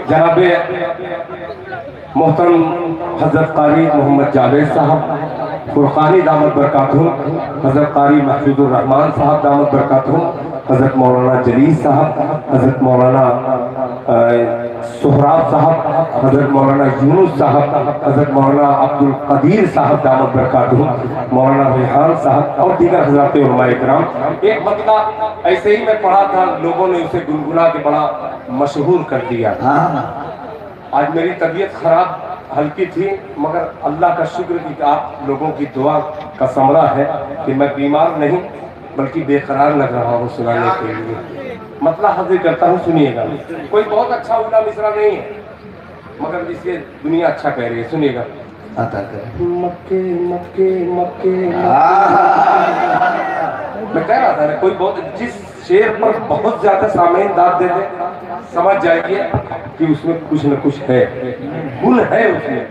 जनाब मोहतरम हजरत कारी मोहम्मद जावेद साहब फुरकानी दामद बरकातहुम, हजरत कारी महफूजुर रहमान साहब दामद बरकातहुम, हजरत मौलाना जलील साहब, हजरत मौलाना सुहराब साहब, हजरत मौलाना यूनुस साहब, हजरत मौलाना अब्दुल कदीर साहब दामद बरकातहुम, मौलाना रेहान साहब और दीगर हजरत उलमा इकराम। एक मतला ऐसे ही मैं पढ़ा था, लोगों ने उसे गुनगुना के बड़ा मशहूर कर दिया। आज मेरी तबीयत खराब हल्की थी, मगर अल्लाह का शुक्र कि आप लोगों की दुआ का समरा है कि मैं बीमार नहीं बल्कि बेकरार लग रहा हूँ सुनाने के लिए। मतलब हाजिर करता हूँ, सुनिएगा। कोई बहुत अच्छा उल्टा मिसरा नहीं है, मगर इसके दुनिया अच्छा कह रही है, सुनिएगा। मक्के मक्के मक्के मैं कह रहा था ना, कोई बहुत जिस शेर पर बहुत ज्यादा सामयीन दाद दे दे, समझ जाइए कि उसमें कुछ न कुछ है, गुण है, उसमें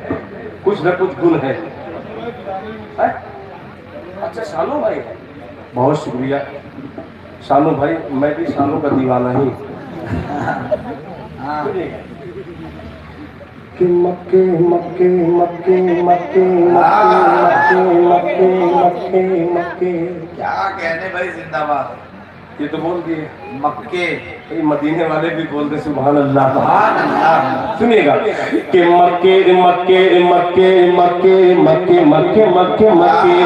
कुछ न कुछ गुण है। अच्छा शानू भाई, बहुत शुक्रिया शानू भाई, मैं भी शानू का दीवाना ही। कि मक्के मक्के मक्के मक्के मक्के मक्के मक्के मक्के, क्या कहने भाई, जिंदाबाद। ये तो बोल दिए मक्के, मदीने वाले भी बोलते सुभान अल्लाह। सुभान अल्लाह। सुनिएगा कि मक्के मक्के मक्के मक्के मक्के मक्के मक्के मक्के,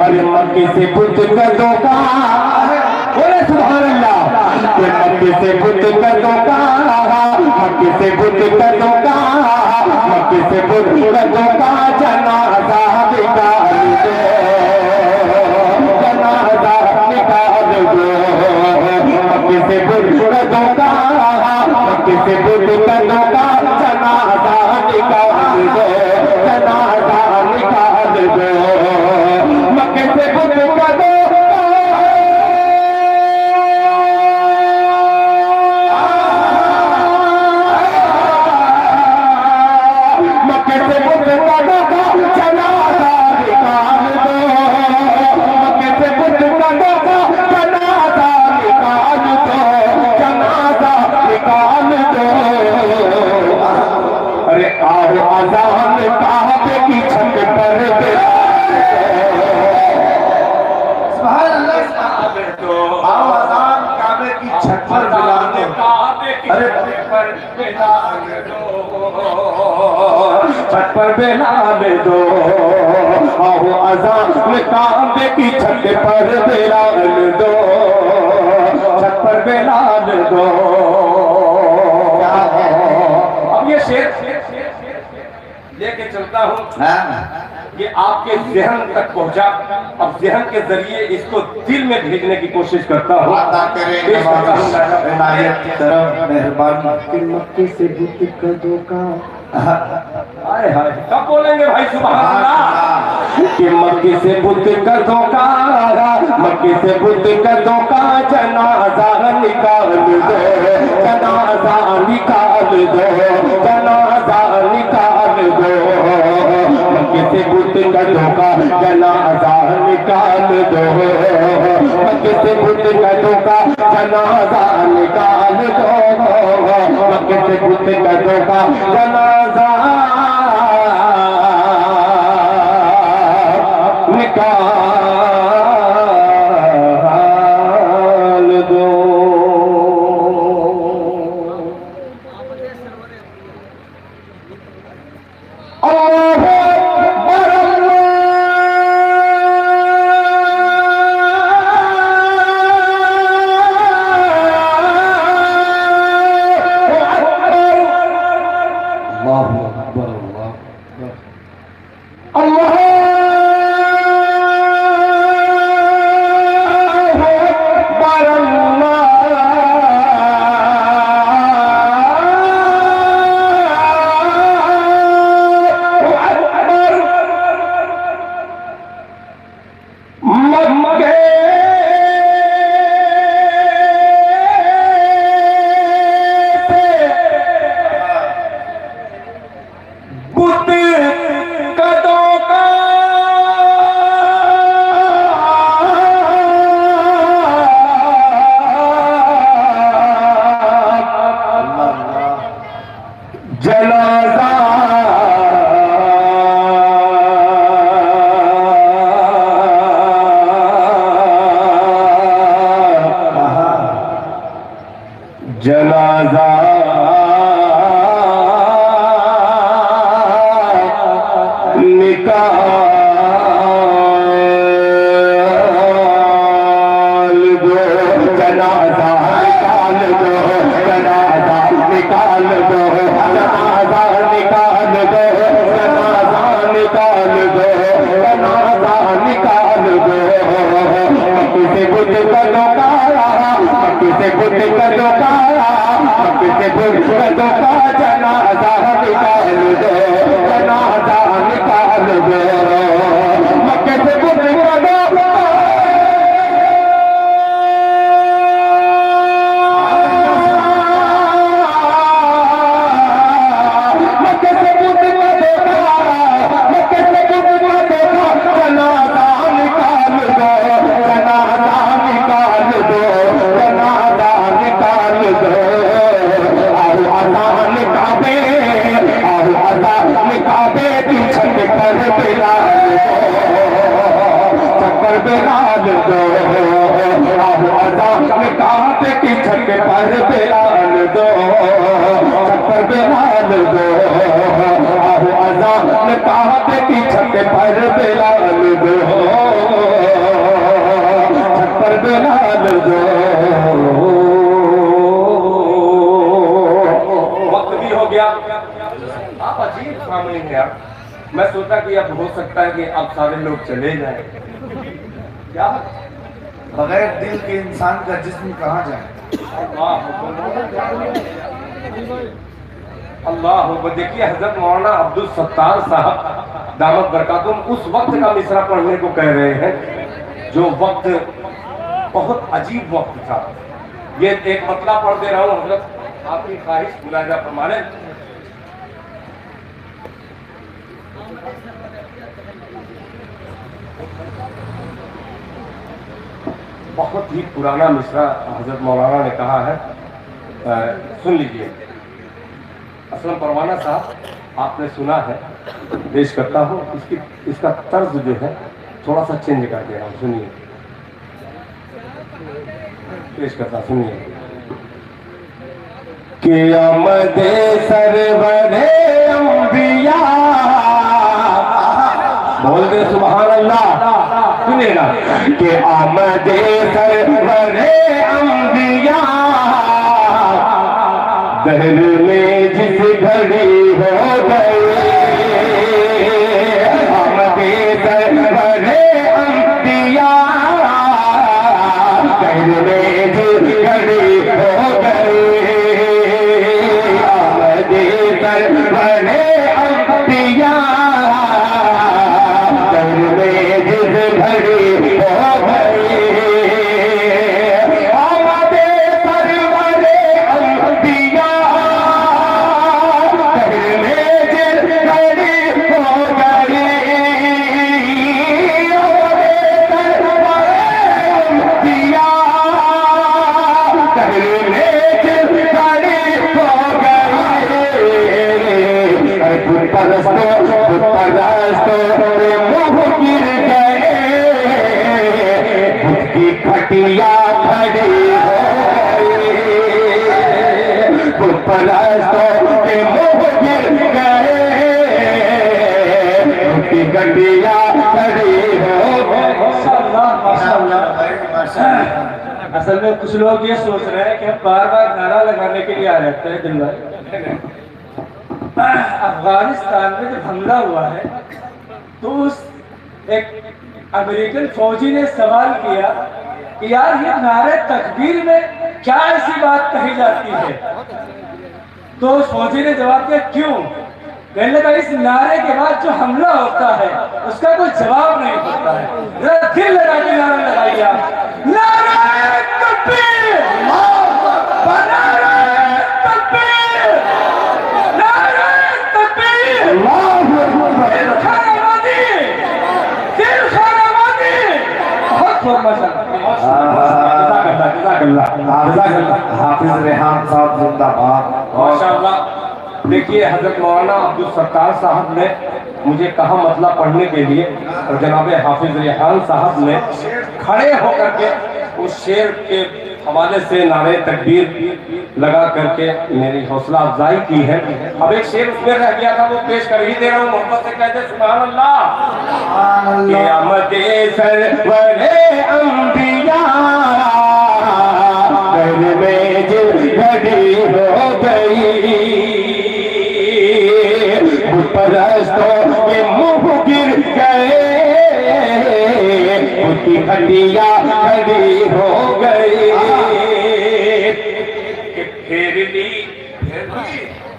अरे मक्के से बुद्ध का धोखा, बोले सुभान अल्लाह। कि मक्के से बुद्ध का धोखा, मक्के से बुद्ध का धोखा, मक्के से बुद्ध का धोखा, जनाजा निकाल दो, जनाजा निकाल दो। मक्के से बुद्ध का धोखा, मक्के से बुद्ध का धोखा, जनाजा निकाल दो, जनाजा निकाल दो। मक्के से बुद्ध का धोखा, छत पर बेलाल दो, आओ अज़ान काबे की छत पर बेलाल दो, छत पर बेलाल दो। अब ये शेर लेके चलता हूँ, ये आपके जहन तक पहुंचा। अब जहन के जरिए इसको दिल में भेजने की कोशिश करता हूँ। मक्के से बुद्ध का धोखा, हाय हाय, कब बोलेंगे भाई सुभान अल्लाह। कि मक्के से बुद्ध का धोखा, मक्के से बुद्ध का धोखा, जनाजा निकाल दो, जनाजा निकाल दो, जनाजा निकाल दो। मक्के से बुद्ध का धोखा, जनाजा निकाल दो, मक्के से बुद्ध का धोखा, जनाजा निकाल दो, मक्के से बुद्ध का धोखा, जनाजा निकाल दो। जनाजा निकाल दो, जनाजा निकाल दो, जनाजा निकाल दो, जनाजा निकाल दो, जनाजा निकाल दो, जनाजा निकाल दो। किसे बुद्ध का दोकारा, किसे बुद्ध का दोकारा, किसे बुद्ध का दोका, जनाजा निकाल दो, जनाजा निकाल दो। मक्के से बुद्ध का दोका, मक्के से बुद्ध का दोका, मक्के से बुद्ध का दोका, जनाजा निकाल दो, जनाजा निकाल दो, जनाजा निकाल दो। आओ अज़ान काबे, आओ अज़ान काबे की छत पर बिलाल दो, छत पर बिलाल दो। आओ अज़ान काबे की छत पर बिलाल दो, छत पर बिलाल दो। आओ अज़ान काबे की छत पर बिलाल दो, छत पर बिलाल दो। वक्त भी हो गया, आप अजीब सामने हैं यार। मैं सोचा कि अब हो सकता है कि अब सारे लोग चले जाएं। क्या बगैर दिल के इंसान का जिस्म कहाँ जाए? अल्लाह हो। देखिए हजरत मौलाना अब्दुल सत्तार साहब दामद बरकातुम उस वक्त का मिसरा पढ़ने को कह रहे हैं जो वक्त बहुत अजीब वक्त था। ये एक मतला पढ़ दे रहा हूँ हजरत, आपकी ख्वाहिश मुलाजा फरमाने। बहुत ही पुराना मिसरा हजरत मौलाना ने कहा है, सुन लीजिए। असलम परवाना साहब आपने सुना है, पेश करता हूँ। इसका तर्ज जो है थोड़ा सा चेंज कर दे रहा हूँ, सुनिए। पेश करता, सुनिए। कि आमदे सरवरे अंबिया, बोल दे सुभान अल्लाह। सुनिएगा कि आमदे सरवरे अंबिया, दहर में जिस घड़ी हो गई, आमदे सरवरे अंबिया, दहर में जिस घड़ी हो गई, आमदे सरवरे अंबिया, दहर में जिस घड़ी हो गई, आमदे सरवरे अंबिया, दहर में जिस घड़ी हो गई, आमदे सरवरे अंबिया, दहर में जिस घड़ी हो गई। बुत परस्तों पे मुँह गिर गए, बुत की खटिया खड़ी हो गई, बुत परस्तों पे मुँह गिर गए, बुत की खटिया खड़ी हो गई। असल में कुछ लोग ये सोच रहे हैं कि हम बार बार नारा लगाने के लिए आ जाते हैं दिन भर। अफगानिस्तान में जब हमला हुआ है तो उस एक अमेरिकन फौजी ने सवाल किया कि यार ये नारे तकबीर में क्या ऐसी बात कही जाती है? तो उस फौजी ने जवाब दिया क्यों? कहने लगा इस नारे के बाद जो हमला होता है उसका कोई जवाब नहीं होता है। जरा दिल लगा के नारा लगाइए आप, नारे तकबीर, नारे तकबीर, नारे तकबीर, दिल खानाबादी, दिल खानाबादी। बहुत हाफिज रेहान साहब जिंदाबाद। माशाअल्लाह। देखिए हजरत मौलाना अब्दुल सत्तार साहब ने मुझे कहा मतला पढ़ने के लिए, और जनाब हाफिज रेहान साहब ने खड़े होकर के उस शेर के हवाले से नारे तकबीर लगा करके मेरी हौसला अफजाई की है। अब एक शेर उसमें रह गया था, वो पेश कर ही दे रहा हूँ। मोहब्बत से कहते सुभान अल्लाह। क़यामत सरवरे अंबिया घर में जिस घड़ी हो गई, परस्तों के मुँह गिर गए, उसकी हड्डियाँ खड़ी हो गई। फेर ली,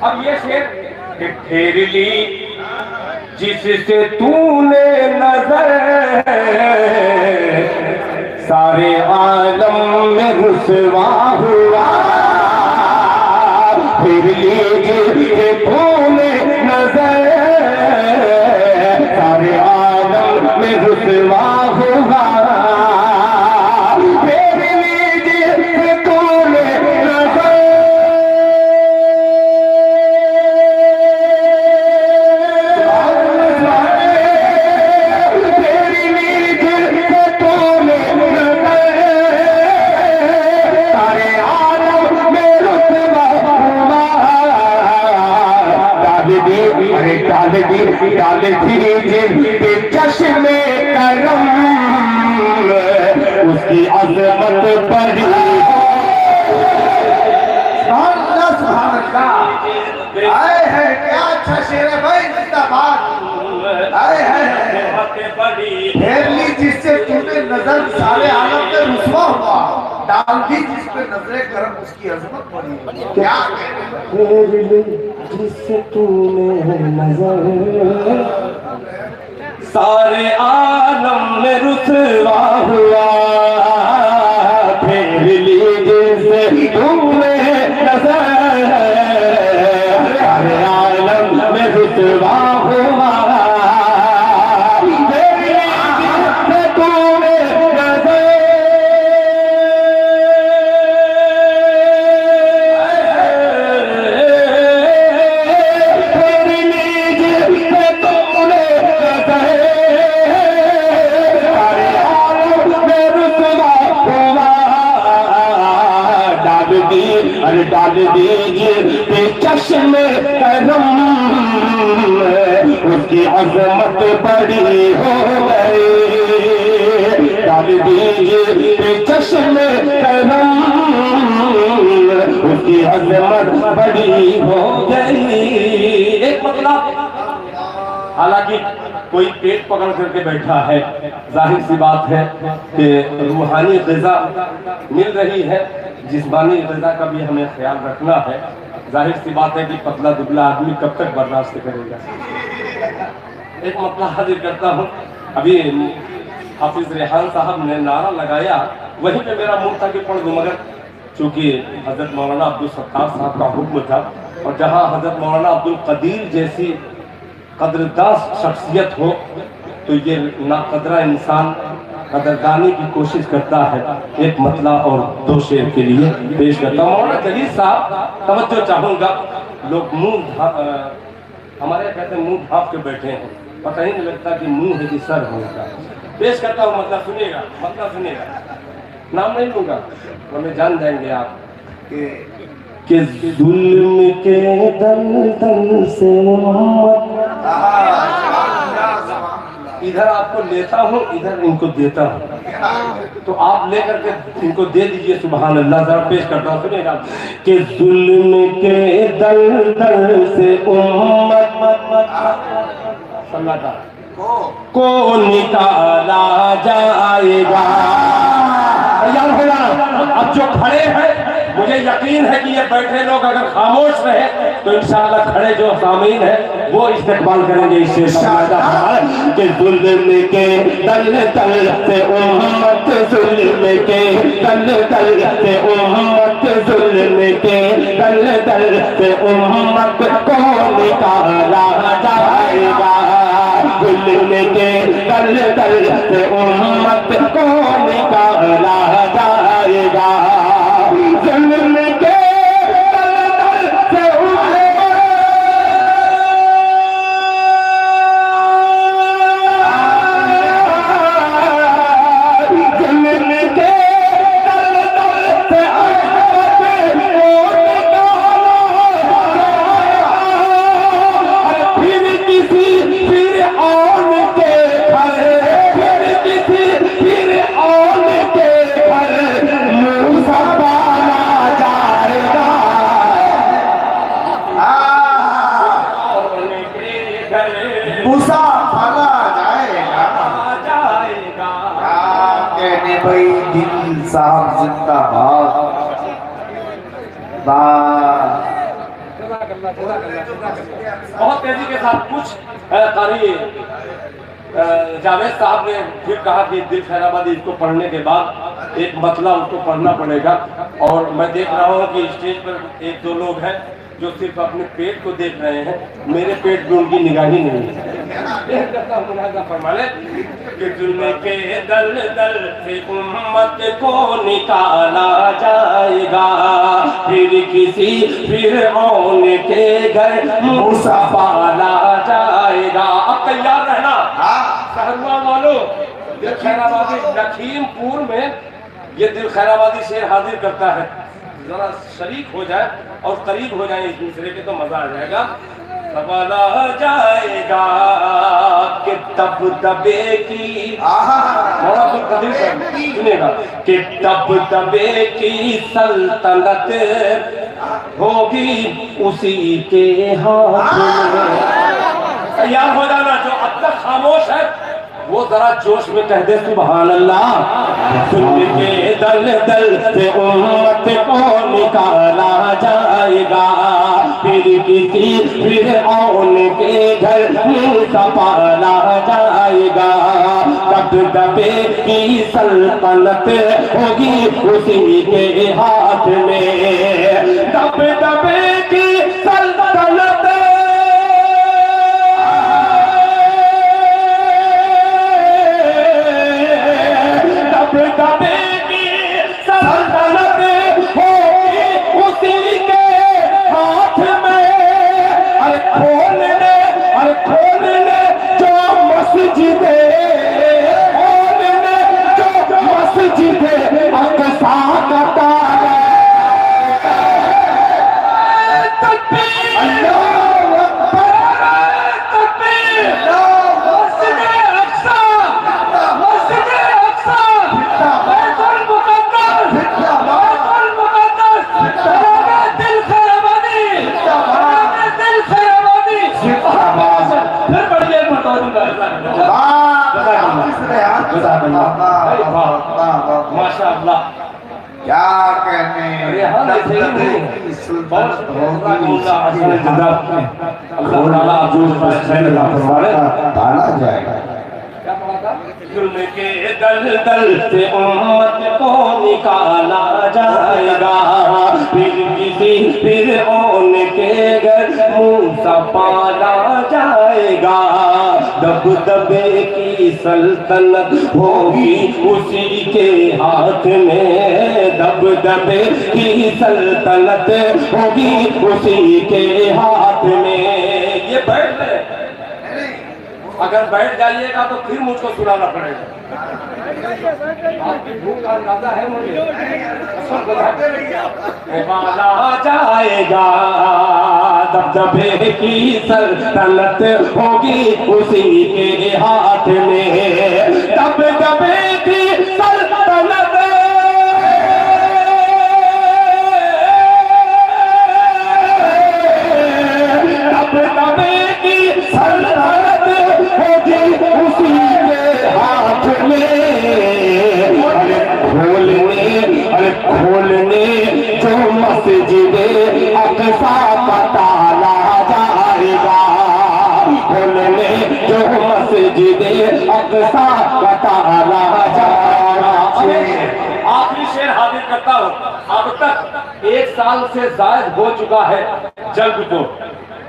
अब ये शेर कि फेर ली जिससे तूने नजर, सारे आलम में रुसवा हुआ। फिर ली जिससे तूने नजर, सारे आलम में रुसवा हुआ। फिर ली जिससे तूने नजर, फिर ली जिससे तूने नजर, सारे आलम में रुसवा हुआ। डाल दी जिनके चश्मे करम, उसकी अजमत बड़ी। आए है क्या अच्छा शेर है भाई, जिंदाबाद। आए है फेर ली जिससे तूने नजर, सारे आलम में रुसवा हुआ। डाल दी जिस पे नजरे करम, उसकी अजमत बड़ी। क्या फेर ली जिससे तूने नजर, सारे आलम में रुसवा हुआ। फेर ली जिससे तूने नजर, सारे आलम में रुसवा हुआ। फेर ली जिससे तूने नजर, फेर ली जिससे तूने नजर, सारे आलम में रुसवा हुआ। डाल दीजिए चश्मे करम, उसकी अजमत बड़ी हो गई। डाल दीजिए चश्मे करम, उसकी अजमत बड़ी हो गई। एक मतलब, हालांकि कोई पेट पकड़ करके बैठा है, जाहिर सी बात है कि रूहानी ग़िज़ा मिल रही है, जिस्मानी ग़िज़ा का भी हमें ख्याल रखना है। जाहिर सी बात है कि पतला दुबला आदमी कब तक बर्दाश्त करेगा। एक मसला हाजिर करता हूँ। अभी हाफिज रेहान साहब ने नारा लगाया, वहीं पे मेरा मुंह था कि पढ़ दूँ, मगर चूँकि हज़रत मौलाना अब्दुल सत्तार साहब का हुक्म था, और जहाँ हज़रत मौलाना अब्दुल कदीर जैसी कदरदास शख्सियत हो, तो ये नाकदरा इंसान कदरदानी की कोशिश करता है। एक मतला और दो शेर के लिए पेश करता हूँ। मौलाना जलील साहब, तवज्जो चाहूँगा। लोग हमारे कहते हैं मुंह ढाँप के बैठे हैं, पता ही नहीं लगता कि मुंह है कि सर होगा। पेश करता हूँ, मतलब सुनिएगा, मतलब सुनिएगा। नाम नहीं लूँगा, हमें जान जाएंगे आप कि जुल्म के दलदल से इधर आपको लेता हूँ, इधर इनको देता हूँ, तो आप लेकर के इनको दे दीजिए। सुभान अल्लाह। जरा पेश करता हूँ, सुनिएगा कि जुल्म के दलदल से उम्मत सन्नाटा को निकाला जाएगा। तैयार हो जाना। अब जो खड़े हैं, मुझे यकीन है कि ये बैठे लोग अगर खामोश रहे तो इंशाअल्लाह खड़े जो सामीन है वो इस्तेमाल करेंगे। इससे कि जुल्म के दलदल से उम्मत, जुल्म के दलदल से उम्मत, जुल्म के दलदल से उम्मत को निकाला जाएगा। जुल्म के दलदल से उम्मत को निकाला जाएगा। जुल्म के दलदल से जुल्म के दलदल से भाई दिल साहब जिंदाबाद। बहुत तेजी के साथ कुछ कारी जावेद साहब ने फिर कहा कि दिल खैराबादी इसको पढ़ने के बाद एक मतला उसको पढ़ना पड़ेगा। और मैं देख रहा हूँ कि स्टेज पर एक दो लोग हैं जो सिर्फ अपने पेट को देख रहे हैं, मेरे पेट में उनकी निगाह ही नहीं है। कि जुल्म के दल दल से उम्मत को निकाला जाएगा, फिर किसी फिरऔन के घर मूसा पाला जाएगा। अब तैयार रहना सहरवा वालों। दिल खैराबादी लखीमपुर में ये दिल खैराबादी शेर हाजिर करता है, जरा शरीक हो जाए और करीब हो जाए एक दूसरे के तो मजा आ जाएगा। सवाला जाएगा कि तब दबे की सुनेगा कि तब दबे की सल्तनत होगी उसी के हाथ में। तैयार हो जाना। जो अब तक खामोश है वो जरा जोश में कह दे सुभान अल्लाह। सुन के दल दल से उम्मत को निकाला जाएगा, फिर किसी फिरऔन के घर मूसा पाला जाएगा। दब दबे की सल्तनत होगी उसी के हाथ में। दब दबे की सल्तनत दबे की सल्तनत होगी उसी के हाथ में। अरे खोलने जो मस्जिदे, खोलने जो मस्जिदे अक़सा का ताला। माशाअल्लाह क्या कहने। ताला जाएगा। जुल्म के दल दल से उम्मत को निकाला जाएगा, फिर किसी फिरऔन के घर मूसा पाला जाएगा। दब दबे की सल्तनत होगी उसी के हाथ में। दब दबे की सल्तनत होगी उसी के हाथ में। ये बैठ ले, अगर बैठ जाइएगा तो फिर मुझको सुनाना पड़ेगा। आपकी भूख का अंदाजा है मुझे। वाला जाएगा, दबदबे की सल्तनत होगी उसी के हाथ में। दबदबे की सल्तनत दबदबे की सल्तनत होगी उसी के हाथ में। अरे खोलने जो मस्जिदे अक़सा का ताला जाएगा, खोलने जो मस्जिदे अक़सा का ताला जाएगा। आखिरी शेर हाजिर करता हूँ। अब तक 1 साल से जायद हो चुका है जंग को।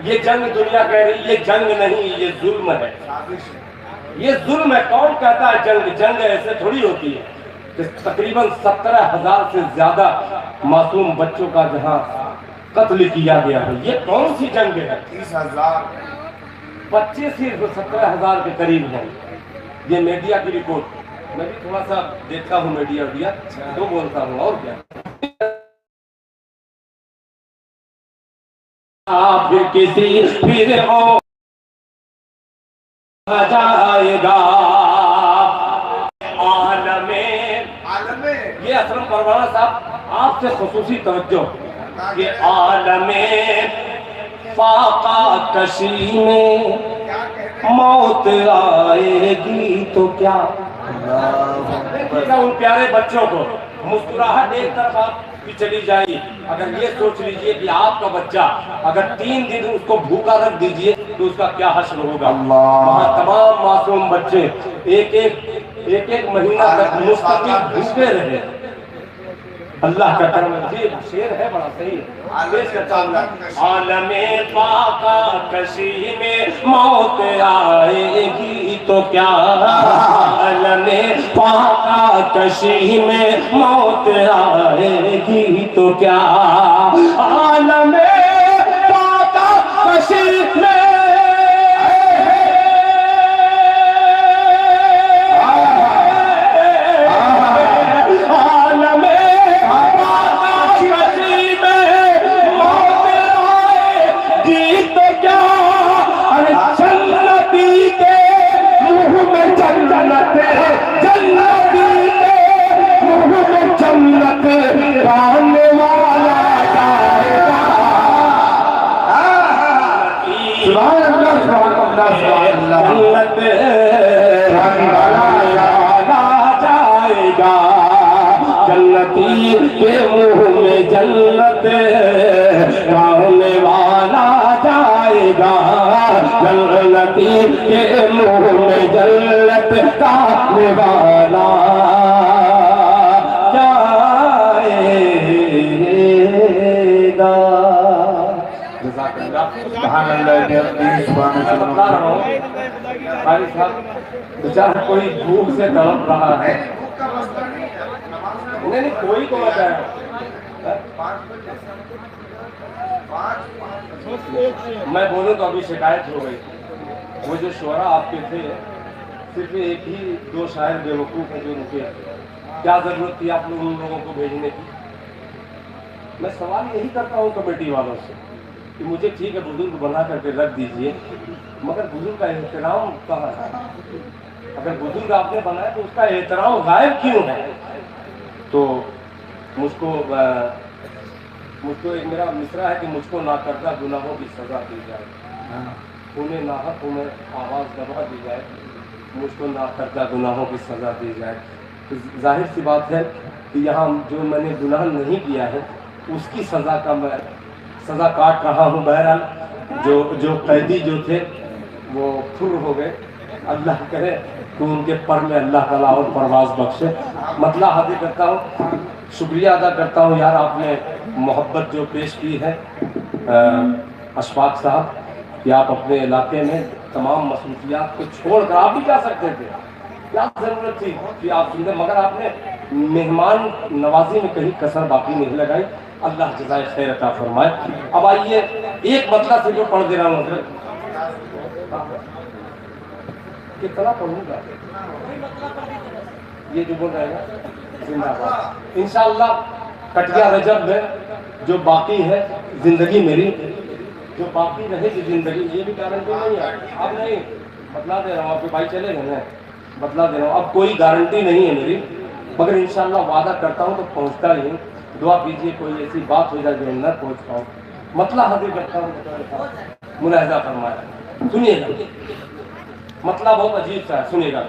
ये जंग दुनिया कह रही, ये जंग नहीं, ये जुल्म है। ये जुल्म है। कौन कहता है जंग? जंग ऐसे थोड़ी होती है। तकरीबन 17,000 से ज्यादा मासूम बच्चों का जहां कत्ल किया गया है, ये कौन सी जंग है? 30,000 बच्चे सिर्फ 17,000 के करीब हैं। ये मीडिया की रिपोर्ट। मैं भी थोड़ा सा देखता हूँ मीडिया तो बोलता हूँ। और क्या फिर किसी फिर हो जाएगा आलमे। ये असलम परवाना साहब आपसे खुसूसी तवज्जो कि आलमे फाका कशी में मौत आएगी तो क्या देखिएगा उन प्यारे बच्चों को, मुस्कुराहट एक तरफ आपकी चली जाएगी। अगर ये सोच लीजिए कि आपका बच्चा अगर 3 दिन उसको भूखा रख दीजिए तो उसका क्या हश्र होगा। वहाँ तमाम मासूम बच्चे एक महीना तक मुस्तकिल भूखे रहे। अल्लाह का करम है। ये शेर है बड़ा सही है। पेश करता हूं। आलमे पाका कशी में मौत आएगी तो क्या, आलमे पाका कशी में मौत आएगी तो क्या, आलमे पाका कशी में जन्नती के मुंह में जन्नत खाने वाला जाएगा, जन्नती के मुंह में जन्नत खाने वाला जाएगा। भाई साहब बेचारा कोई भूख से तड़प रहा है। नहीं कोई को बताया। मैं बोलूं तो अभी शिकायत हो गई। वो जो शोरा आपके थे सिर्फ एक ही 2 शायर बेवकूफ हैं जो रुके। क्या जरूरत थी आप लोग उन लोगों को भेजने की। मैं सवाल यही करता हूँ कमेटी वालों से कि मुझे ठीक है बुजुर्ग बना करके रख दीजिए, मगर बुजुर्ग का एहतराम कहाँ है। अगर बुजुर्ग आपने बनाया तो उसका एहतराम गायब क्यों है। तो मुझको एक मेरा मिसरा है कि मुझको ना करदा गुनाहों की सजा दी जाए, उन्हें नाहक उन्हें आवाज़ दबा दी जाए, मुझको ना करदा गुनाहों की सजा दी जाए। तो जाहिर सी बात है कि यहाँ जो मैंने गुनाह नहीं किया है उसकी सज़ा का मैं सज़ा काट रहा हूँ। बहरहाल जो कैदी जो थे वो फुर हो गए। अल्लाह करे तो उनके पर में अल्लाह ताला और परवाज़ बख्शे। मतलब हाजिर करता हूँ, शुक्रिया अदा करता हूँ यार आपने मोहब्बत जो पेश की है अशफाक साहब कि आप अपने इलाके में तमाम मसरूफियात को छोड़कर आप भी जा सकते थे, क्या ज़रूरत थी कि आप सुनते, मगर आपने मेहमान नवाजी में कहीं कसर बाकी नहीं लगाई। अल्लाह जज़ाए खैर अता फरमाए। अब आइए एक मतलब से जो पढ़ दे रहा हूँ कितना पढ़ूंगा ये जो बोल रहे हैं जिंदाबाद। इंशाअल्लाह कटिया रजब में जो बाकी है जिंदगी मेरी, जो बाकी रहेगी जिंदगी, ये भी गारंटी नहीं है। अब नहीं बतला दे रहा हूँ, आपके भाई चले गए हैं, बतला दे रहा हूँ, अब कोई गारंटी नहीं है मेरी, मगर इंशाअल्लाह वादा करता हूँ तो पहुँचता ही हूँ। दुआ कीजिए कोई ऐसी बात हो जाए जो न पहुँच पाऊँ। मतलब हाजिर करता हूँ, मुलाहिजा फरमाया। सुनिएगा, मतलब बहुत अजीब सा है, सुनिएगा।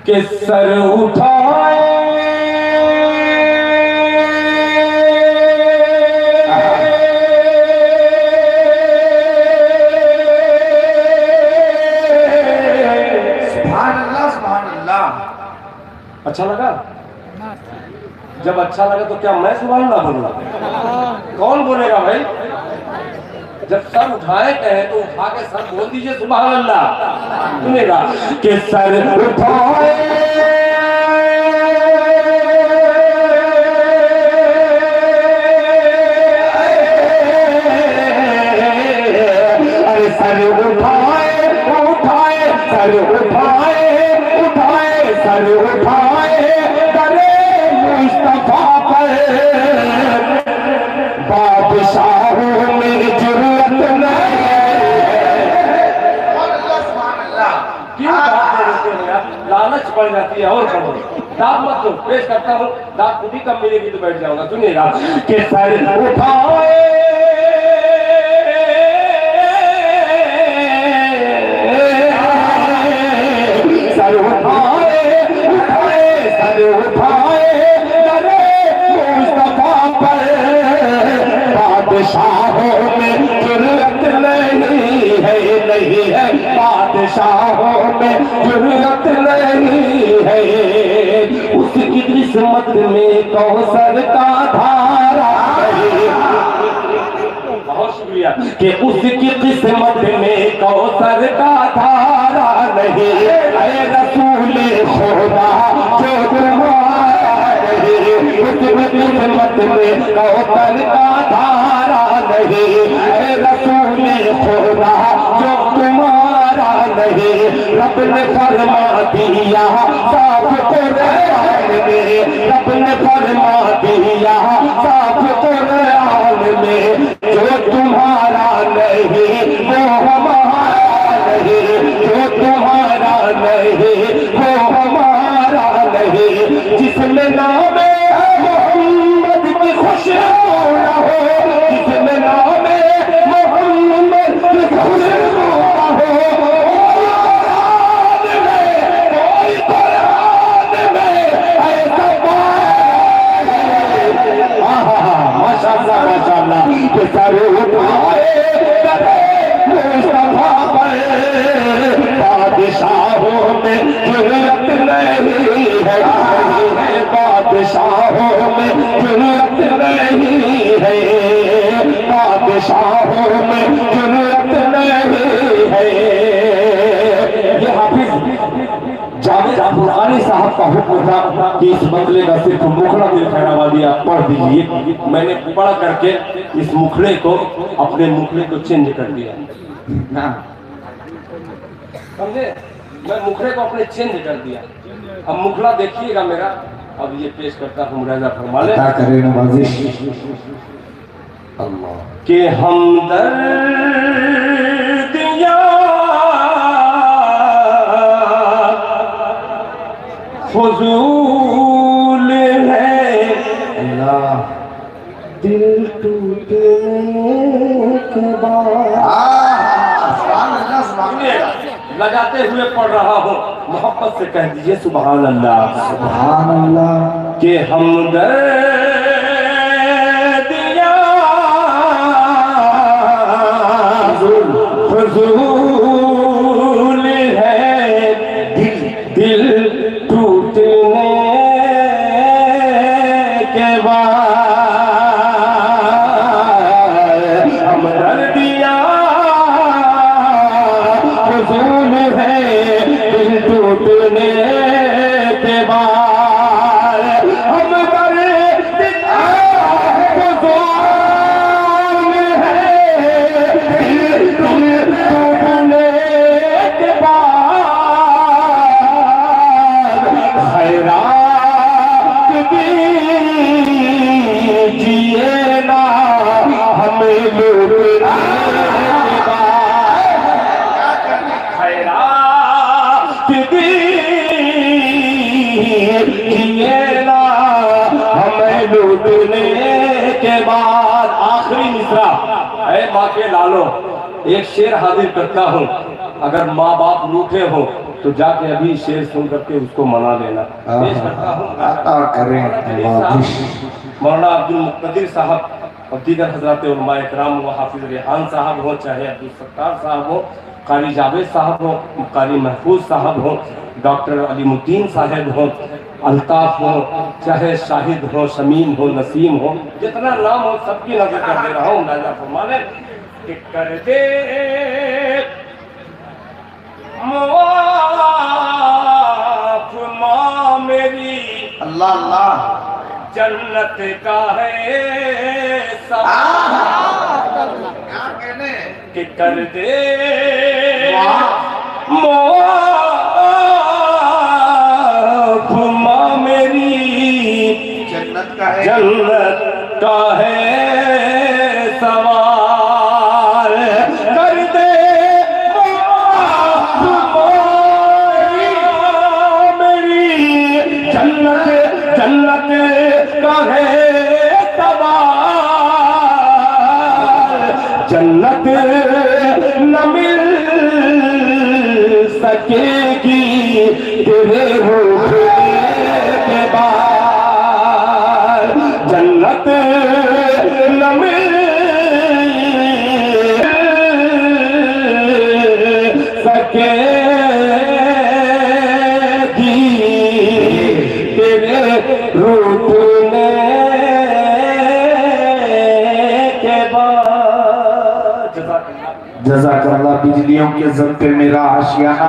कि सर उठाए अच्छा लगा? जब अच्छा लगा तो क्या मैं सुभान अल्लाह बोलूंगा? कौन बोलेगा भाई? जब सर उठाए कहे तो उठा के सर बोल दीजिए सुभान अल्लाह। सुनेगा कि सर उठाए अरे सर उठाए उठाए सर उठाए उठाए सर उठाए करे मुस्तफा पर बादशाहों में जरूरत नहीं। क्यों लालच बढ़ जाती है और करो दाद मत दो। पेश करता हूँ, दाद खुद ही कम मिलेगी तो बैठ जाऊंगा। सुनिएगा कि सर उठाए सर उठाए बादशाहों में जुर्रत नहीं है, नहीं है बादशाहों में जुर्रत नहीं है। उसकी किस्मत में कौसर का धारा नहीं, बहुत शुक्रिया, कि उसकी किस्मत में कौसर का धारा नहीं। ऐ रसूल खुदा जो तुम्हारा नहीं, उसकी किस्मत में कौसर का धारा नहीं। ऐ रसूल खुदा जो तुम्हारा नहीं, रब ने फरमा दिया साफ कुरान में, रब ने फरमा दिया साफ कुरान में, जो तुम्हारा नहीं वो हमारा नहीं, जो तुम्हारा नहीं वो हमारा नहीं। जिसमें नाम मोहम्मद की खुशबू न हो, जिसमें नाम मोहम्मद की खुशबू न हो, माशाअल्लाह माशाअल्लाह, के सरूद आए मुस्तफा पर, बादशाहों में जुर्रत नहीं है, बादशाहों में जुर्रत नहीं है, बादशाहों में जुर्रत नहीं है। ये हाफिज जावेद अब्दुल्लानी साहब का हुक्म था कि इस बदले का सिर्फ मुखड़ा दिल खैराबादी आप पढ़ दीजिए। मैंने पढ़ करके इस मुखड़े को, अपने मुखड़े को चेंज कर दिया, समझे? मैं मुखड़े को अपने चेंज कर दिया। अब मुखड़ा देखिएगा मेरा, अब ये पेश करता हूँ मुरादा फरमा ले अल्लाह के हमदर्द फजूल है अल्लाह, दिल टूटने के बाद लगाते हुए पढ़ रहा हूँ, मोहब्बत से कह दीजिए सुभान अल्लाह, सुभान अल्लाह के हमदर्द फजूल है, दिल टूटने के बाद हमदर्दियाँ फजूल है, दिल टूटने के बाद हमदर्दियाँ फजूल है, दिल टूटने के बाद खैरात दीजिए ना हमें लूटने के बाद, खैरात दीजिए ना हमें लूटने के बाद। आखिरी मिसरा है माँ के लालो, एक शेर हाजिर करता हूँ, अगर माँ बाप रूठे हो तो जाके अभी शेर सुन करके उसको मना लेना। पेश करता हूँ मौलाना अब्दुल मुक्तदिर साहब और दीगर हजरात उलमा इकराम व हाफिज रेहान साहब हो, चाहे अब्दुल सत्तार साहब हो, कारी जावेद साहब हो, कारी महफूज साहब हो, डॉक्टर अलीमुद्दीन साहब हो, अल्ताफ हो, चाहे शाहिद हो, शमीम हो, नसीम हो, जितना नाम हो सबकी नजर कर दे रहा हूँ। नाजा फरमाने कि कर दे मुआफ माँ मेरी, अल्लाह अल्लाह जन्नत का है क्या कहने कि कर दे मुआफ माँ मेरी, जन्नत का है, जन्नत का है सवाल, कर दे मुआफ माँ मेरी, जन्नत जन्नत का है सवाल, जन्नत न मिल सकेगी तेरे रूठने के बाद, जन्नत न मिल लूटने के बाद जज़ाकल्लाह। बिजलियों के जब पे मेरा आशियाना